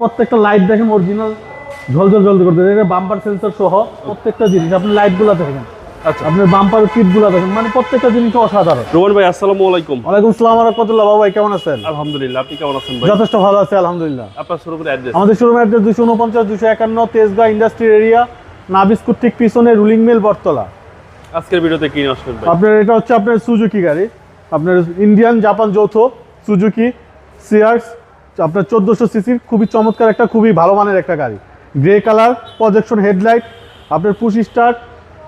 প্রত্যেকটা লাইট দেখেন অরিজিনাল ঝলঝল ঝলঝল করতে, এটা বাম্পার সেন্সর সহ প্রত্যেকটা জিনিস। আপনি লাইটগুলো দেখেন, আচ্ছা আপনার বাম্পার কিটগুলো দেখেন, মানে প্রত্যেকটা জিনিস অসাধারণ। রোমান ভাই আসসালামু আলাইকুম। ওয়ালাইকুম আসসালাম ওয়া রাহমাতুল্লাহ। বাবা ভাই কেমন আছেন? আলহামদুলিল্লাহ, আপনি কেমন আছেন ভাই? যথেষ্ট ভালো আছে আলহামদুলিল্লাহ। আপনার শোরুমের অ্যাড্রেস? আমাদের শোরুমের অ্যাড্রেস 249 251 তেজগাঁ ইন্ডাস্ট্রিয়াল এরিয়া, নাবিস্কুট ঠিক পিছনে রুলিং মিল বটতলা। আজকের ভিডিওতে কি নিয়ে আসলেন ভাই? আপনার এটা হচ্ছে আপনার সুজুকি গাড়ি, আপনার ইন্ডিয়ান জাপান যৌথ সুজুকি সিয়ার্স, আপনার 1400 সিসির খুবই চমৎকার একটা, খুবই ভালো মানের একটা গাড়ি। গ্রে কালার, প্রজেকশন হেডলাইট, আপনার পুশ স্টার্ট,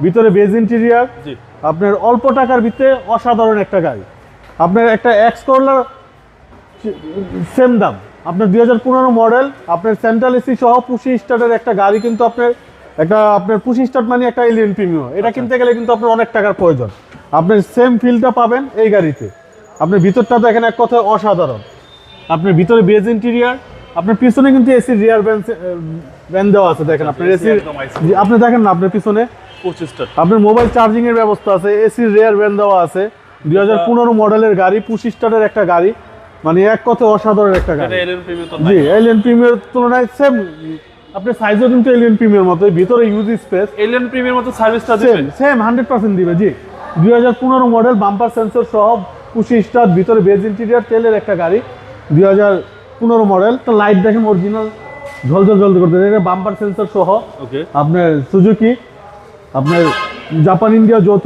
ভিতরে বেজ ইন্টেরিয়ার, জি আপনার অল্প টাকার ভিতরে অসাধারণ একটা গাড়ি। আপনার একটা এক্স করলার সেম দাম, আপনার 2015 মডেল, আপনার সেন্ট্রাল এসি সহ পুশি স্টার্টের একটা গাড়ি, কিন্তু আপনার পুশি স্টার্ট মানে একটা এলিয়ন প্রিমিয়াম, এটা কিনতে গেলে কিন্তু আপনার অনেক টাকার প্রয়োজন। আপনার সেম ফিলটা পাবেন এই গাড়িতে। আপনার ভিতরটা দেখেন এক কথায় অসাধারণ। আপনার ভিতরে বেজ ইন্টেরিয়ার, আপনার পিছনে কিন্তু এসির রিয়ার ভ্যান দেওয়া আছে, দেখেন আপনার এসির, আপনি দেখেন না আপনার পিছনে আপনার মোবাইল চার্জিং এর ব্যবস্থা আছে, এসির রিয়ার ভ্যান দেওয়া আছে। 2015 মডেলের গাড়ি, পুশি স্টার্টের একটা গাড়ি, মানে এক কথায় অসাধারণ একটা গাড়ি। জি, এলিয়ন প্রিমিয়ার তুলনায় সেম, আপনার সাইজও কিন্তু এলিয়ন প্রিমিয়ার মতো, ভিতরে ইউজ স্পেস এলিয়ন প্রিমিয়ার মতো সার্ভিসটা দিবে সেম 100% দিবে। জি, 2015 মডেল, বাম্পার সেন্সর সহ পুশি স্টার্ট, ভিতরে বেজ ইন্টেরিয়ার, তেলের একটা গাড়ি, 2015 মডেল। তো লাইট দেখেন অরিজিনাল ঝলঝল ঝলঝল করতে, এটা বাম্পার সেন্সর সহ ওকে। আপনার সুজুকি, আপনার জাপান ইন্ডিয়া যৌথ,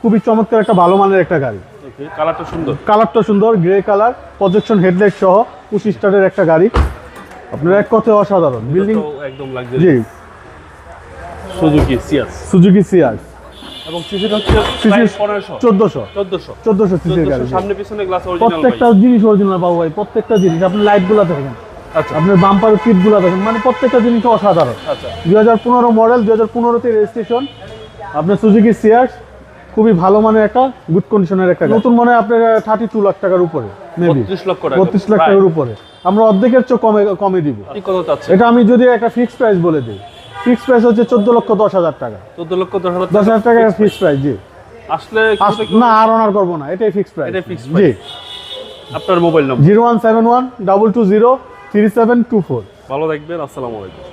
খুবই চমৎকার একটা ভালো মানের একটা গাড়ি। ওকে, কালারটা সুন্দর, কালারটা সুন্দর, গ্রে কালার, প্রজেকশন হেডলাইট সহ পুশি স্টার্টের একটা গাড়ি, আপনার এক কথায় অসাধারণ। বিল্ডিং একদম লাক্সারি। জি, সুজুকি সিয়াস, সুজুকি সিয়ার্স, এবং সিসিটা হচ্ছে সিসি 1400 1400 সিসির গাড়ি। সামনে পিছনে গ্লাস অরিজিনাল ভাই। প্রত্যেকটা জিনিস অরিজিনাল বাবু ভাই, প্রত্যেকটা জিনিস। আপনি লাইটগুলো দেখেন, আচ্ছা আপনার বাম্পার কিটগুলো দেখেন, মানে প্রত্যেকটা জিনিস অসাধারণ। আচ্ছা 2015 মডেল, 2015 তে রেজিস্ট্রেশন, আপনার সুজুকি সিয়ার্স, খুবই ভালো মানের একটা, গুড কন্ডিশনের একটা গাড়ি। নতুন মনে হয় আপনার 32 লাখ টাকার উপরে, মেবি 32 লক্ষ টাকা, 32 লাখ টাকার উপরে। আমরা অর্ধেকের চেয়ে কমে দিব। কি কত চাচ্ছে? এটা আমি যদি একটা ফিক্সড প্রাইস বলে দিই, ফিক্সড প্রাইস হচ্ছে 14,10,000 টাকা। 14,10,000 টাকা ফিক্সড প্রাইস। জি, আসলে না আর অনার করবো না, এটাই ফিক্সড প্রাইস। এটাই fixed জি, price। আপনার মোবাইল নম্বর? 0171 220 3724। ভালো থাকবেন, আসসালামু আলাইকুম।